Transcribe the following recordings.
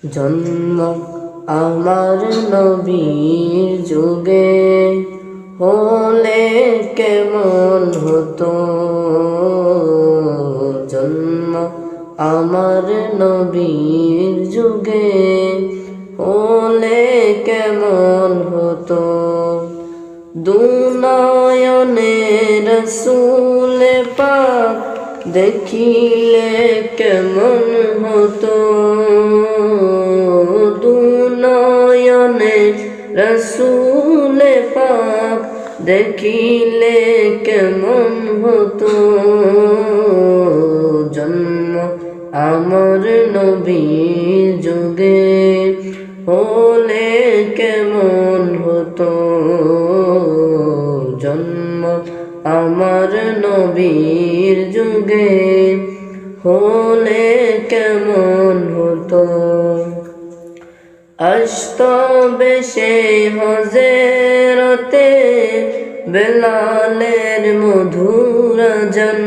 জন্ম আমার নবীর যুগে হলে কেমন হতো। জন্ম আমার নবীর যুগে হলে কেমন হতো। দুনয়নে রসূল পাক দেখিলে কেমন হতো। দুনয়নে রসূল পাক দেখিলে কেমন হতো। জন্ম আমার নবীর যুগে হলে কেমন হতো। জন্ম আমার নবীর যুগে হলে কেমন হতো। আসতো বেশে হযরতে বেলালের মধুর আযান,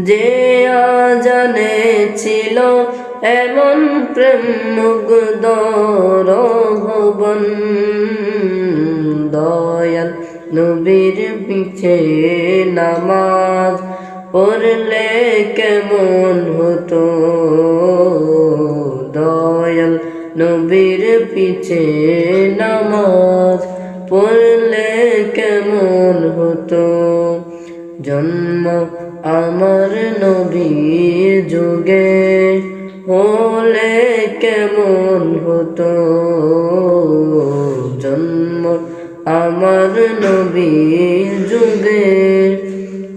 যে আযানে ছিল এমন প্রেম মুগ্ধ রহবন। দয়াল নবীর পিছে নামাজ পড়লে কেমন হতো। দয়াল নবীর পিছে নামাজ পড়লে কেমন হতো। জন্ম আমার নবীর যুগে হলে কেমন হতো। জন্ম আমার নবীর যুগে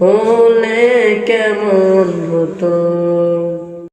হলে কেমন হতো।